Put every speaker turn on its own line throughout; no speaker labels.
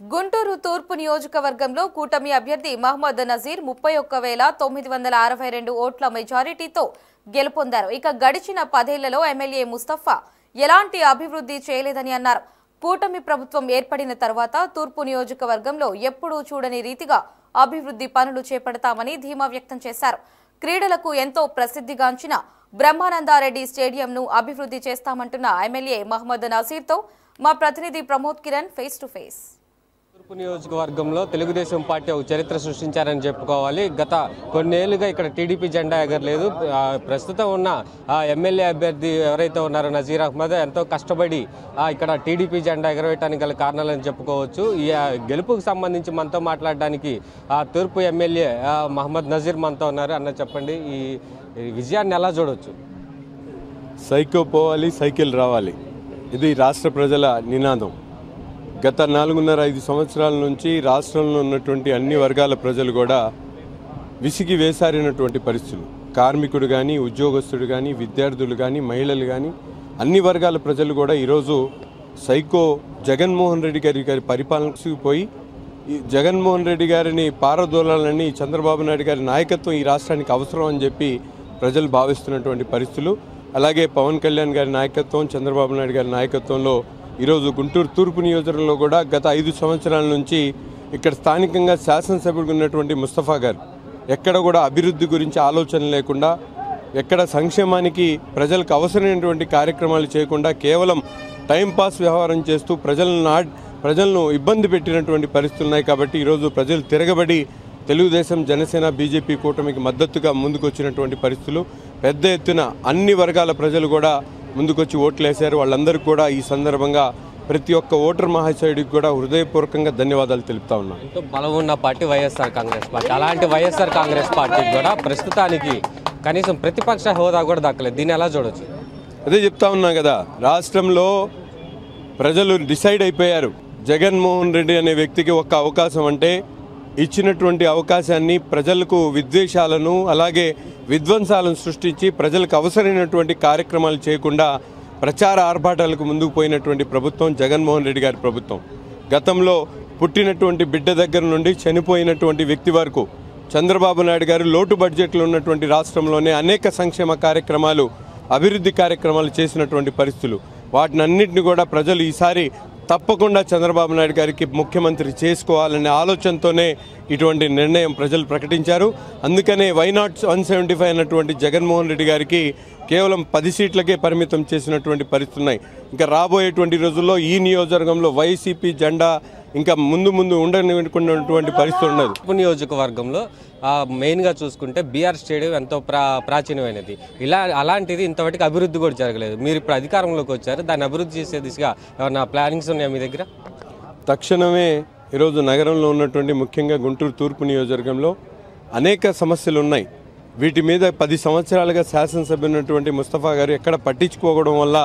గుంటూరు తూర్పు నియోజకవర్గంలో కూటమి అభ్యర్థి మహమ్మద్ నజీర్ 31,962 ఓట్ల మెజారిటీతో గెలుపొందారు. ఇక గడిచిన 10 ఏళ్లలో ఎమ్మెల్యే ముస్తఫా ఎలాంటి అభివృద్ధి చేయలేదని అన్నారు. కూటమి ప్రభుత్వం ఏర్పడిన తర్వాత తూర్పు నియోజకవర్గంలో ఎప్పుడూ చూడని రీతిగా అభివృద్ధి పనులు చేపడతామని ధీమా వ్యక్తం చేశారు. క్రీడలకు ఎంతో ప్రసిద్ధిగాంచిన బ్రహ్మానందారెడ్డి స్టేడియంను అభివృద్ధి చేస్తామంటున్న ఎమ్మెల్యే మహమ్మద్ నజీర్తో మా ప్రతినిధి Pramod Kiran face to face.
తూర్పు నియోజకవర్గంలో తెలుగుదేశం పార్టీ ఒక చరిత్ర సృష్టించారని చెప్పుకోవాలి. గత కొన్నేళ్లుగా ఇక్కడ టీడీపీ జెండా ఎగరలేదు. ప్రస్తుతం ఉన్న ఎమ్మెల్యే అభ్యర్థి ఎవరైతే ఉన్నారో నజీర్ అహ్మద్ ఎంతో కష్టపడి ఇక్కడ టీడీపీ జెండా ఎగరవేయడానికి గల కారణాలని చెప్పుకోవచ్చు. ఈ గెలుపుకు సంబంధించి మనతో మాట్లాడడానికి తూర్పు ఎమ్మెల్యే మహమ్మద్ నజీర్ మనతో ఉన్నారు. అన్న చెప్పండి, ఈ విజయాన్ని ఎలా చూడవచ్చు?
సైకో పోవాలి, సైకిల్ రావాలి, ఇది రాష్ట్ర ప్రజల నినాదం. గత 4.5 సంవత్సరాల నుంచి రాష్ట్రంలో ఉన్నటువంటి అన్ని వర్గాల ప్రజలు కూడా విసిగి వేసారినటువంటి పరిస్థితులు. కార్మికుడు కానీ, ఉద్యోగస్తుడు కానీ, విద్యార్థులు కానీ, మహిళలు కానీ అన్ని వర్గాల ప్రజలు కూడా ఈరోజు సైకో జగన్మోహన్ రెడ్డి గారి పరిపాలనకు పోయి ఈ జగన్మోహన్ రెడ్డి గారిని పారదోలాలని చంద్రబాబు నాయుడు గారి నాయకత్వం ఈ రాష్ట్రానికి అవసరం అని చెప్పి ప్రజలు భావిస్తున్నటువంటి పరిస్థితులు. అలాగే పవన్ కళ్యాణ్ గారి నాయకత్వం, చంద్రబాబు నాయుడు గారి నాయకత్వంలో ఈరోజు గుంటూరు తూర్పు నియోజకవర్గంలో కూడా గత 5 సంవత్సరాల నుంచి ఇక్కడ స్థానికంగా శాసనసభ్యుడిగా ఉన్నటువంటి ముస్తఫా గారు ఎక్కడ కూడా అభివృద్ధి గురించి ఆలోచన లేకుండా, ఎక్కడ సంక్షేమానికి ప్రజలకు అవసరమైనటువంటి కార్యక్రమాలు చేయకుండా కేవలం టైంపాస్ వ్యవహారం చేస్తూ ప్రజలను ఇబ్బంది పెట్టినటువంటి పరిస్థితులు ఉన్నాయి. కాబట్టి ఈరోజు ప్రజలు తిరగబడి తెలుగుదేశం, జనసేన, బీజేపీ కూటమికి మద్దతుగా ముందుకొచ్చినటువంటి పరిస్థితులు. పెద్ద ఎత్తున అన్ని వర్గాల ప్రజలు కూడా ముందుకొచ్చి ఓట్లు వేశారు. వాళ్ళందరికీ కూడా ఈ సందర్భంగా ప్రతి ఒక్క ఓటర్ మహాశయుడికి కూడా హృదయపూర్వకంగా ధన్యవాదాలు తెలుపుతా ఉన్నాను.
ఎంతో బలం ఉన్న పార్టీ వైఎస్ఆర్ కాంగ్రెస్ పార్టీ. అలాంటి వైఎస్ఆర్ కాంగ్రెస్ పార్టీకి కూడా ప్రస్తుతానికి కనీసం ప్రతిపక్ష హోదా కూడా దక్కలేదు. దీన్ని ఎలా చూడవచ్చు?
అదే చెప్తా ఉన్నా కదా, రాష్ట్రంలో ప్రజలు డిసైడ్ అయిపోయారు. జగన్మోహన్ రెడ్డి అనే వ్యక్తికి ఒక్క అవకాశం అంటే ఇచ్చినటువంటి అవకాశాన్ని ప్రజలకు విద్వేషాలను అలాగే విధ్వంసాలను సృష్టించి ప్రజలకు అవసరమైనటువంటి కార్యక్రమాలు చేయకుండా ప్రచార ఆర్భాటాలకు ముందుకు పోయినటువంటి ప్రభుత్వం జగన్మోహన్ రెడ్డి గారి ప్రభుత్వం. గతంలో పుట్టినటువంటి బిడ్డ దగ్గర నుండి చనిపోయినటువంటి వ్యక్తి వరకు చంద్రబాబు నాయుడు గారు లోటు బడ్జెట్లో ఉన్నటువంటి రాష్ట్రంలోనే అనేక సంక్షేమ కార్యక్రమాలు, అభివృద్ధి కార్యక్రమాలు చేసినటువంటి పరిస్థితులు. వాటిని అన్నింటినీ కూడా ప్రజలు ఈసారి తప్పకుండా చంద్రబాబు నాయుడు గారికి ముఖ్యమంత్రి చేసుకోవాలనే ఆలోచనతోనే ఇటువంటి నిర్ణయం ప్రజలు ప్రకటించారు. అందుకనే వైనాట్ 175 అన్నటువంటి జగన్మోహన్ రెడ్డి గారికి కేవలం 10 సీట్లకే పరిమితం చేసినటువంటి పరిస్థితులు ఉన్నాయి. ఇంకా రాబోయేటువంటి రోజుల్లో ఈ నియోజకవర్గంలో వైసీపీ జెండా ఇంకా ముందు ఉండనిటువంటి పరిస్థితులు ఉండదు.
నియోజకవర్గంలో మెయిన్గా చూసుకుంటే బీఆర్ స్టేడియం ఎంతో ప్రాచీనమైనది. అలాంటిది ఇంతవరకు అభివృద్ధి కూడా జరగలేదు. మీరు ఇప్పుడు అధికారంలోకి వచ్చారు, దాన్ని అభివృద్ధి చేసే దిశగా ఏమన్నా ప్లానింగ్స్ ఉన్నాయా మీ దగ్గర?
తక్షణమే ఈరోజు నగరంలో ఉన్నటువంటి ముఖ్యంగా గుంటూరు తూర్పు నియోజకవర్గంలో అనేక సమస్యలు ఉన్నాయి. వీటి మీద 10 సంవత్సరాలుగా శాసనసభ్యులు ఉన్నటువంటి ముస్తఫా గారు ఎక్కడ పట్టించుకోవడం వల్ల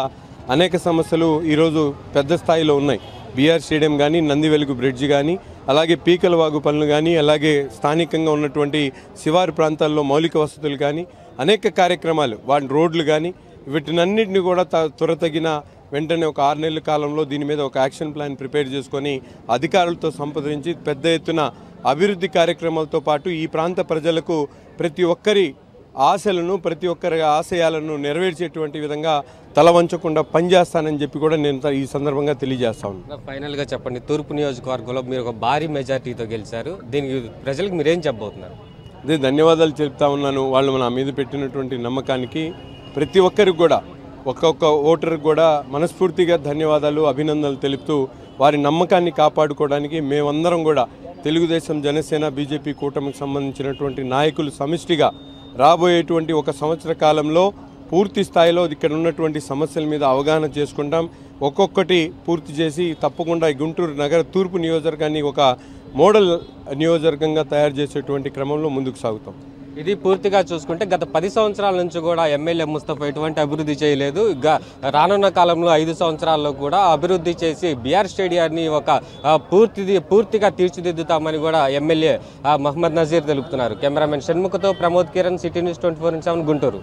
అనేక సమస్యలు ఈరోజు పెద్ద స్థాయిలో ఉన్నాయి. బీఆర్ స్టేడియం కానీ, నంది వెలుగు బ్రిడ్జ్ కానీ, అలాగే పీకల వాగు పనులు కానీ, అలాగే స్థానికంగా ఉన్నటువంటి శివారు ప్రాంతాల్లో మౌలిక వసతులు కానీ, అనేక కార్యక్రమాలు, వాటి రోడ్లు కానీ, వీటినన్నింటినీ కూడా త్వరతగిన వెంటనే ఒక 6 నెలల కాలంలో దీని మీద ఒక యాక్షన్ ప్లాన్ ప్రిపేర్ చేసుకొని అధికారులతో సంప్రదించి పెద్ద ఎత్తున అభివృద్ధి కార్యక్రమాలతో పాటు ఈ ప్రాంత ప్రజలకు ప్రతి ఒక్కరి ఆశలను, ప్రతి ఒక్కరి ఆశయాలను నెరవేర్చేటువంటి విధంగా తల వంచకుండా పనిచేస్తానని చెప్పి కూడా నేను ఈ సందర్భంగా తెలియజేస్తా ఉన్నాను.
ఫైనల్గా చెప్పండి, తూర్పు నియోజకవర్గంలో మీరు ఒక భారీ మెజార్టీతో గెలిచారు. దీనికి ప్రజలకు మీరేం చెప్పబోతున్నారు?
అదే ధన్యవాదాలు చెప్తా ఉన్నాను. వాళ్ళు నా మీద పెట్టినటువంటి నమ్మకానికి ప్రతి ఒక్కరికి కూడా, ఒక్కొక్క ఓటర్కి కూడా మనస్ఫూర్తిగా ధన్యవాదాలు, అభినందనలు తెలుపుతూ వారి నమ్మకాన్ని కాపాడుకోవడానికి మేమందరం కూడా తెలుగుదేశం, జనసేన, బీజేపీ కూటమికి సంబంధించినటువంటి నాయకులు సమిష్టిగా రాబోయేటువంటి 1 సంవత్సర కాలంలో పూర్తి స్థాయిలో ఇక్కడ ఉన్నటువంటి సమస్యల మీద అవగాహన చేసుకుంటాం. ఒక్కొక్కటి పూర్తి చేసి తప్పకుండా ఈ గుంటూరు నగర తూర్పు నియోజకవర్గాన్ని ఒక మోడల్ నియోజకవర్గంగా తయారు చేసేటువంటి క్రమంలో ముందుకు సాగుతాం.
ఇది పూర్తిగా చూసుకుంటే గత 10 సంవత్సరాల నుంచి కూడా ఎమ్మెల్యే ముస్తఫా ఎటువంటి అభివృద్ధి చేయలేదు. రానున్న కాలంలో 5 సంవత్సరాల్లో కూడా అభివృద్ధి చేసి బీఆర్ స్టేడియాన్ని ఒక పూర్తిగా తీర్చిదిద్దుతామని కూడా ఎమ్మెల్యే మహమ్మద్ నజీర్ తెలుపుతున్నారు. కెమెరామెన్ షణ్ముఖతో ప్రమోద్ కిరణ్, సిటీ న్యూస్ 24/7 గుంటూరు.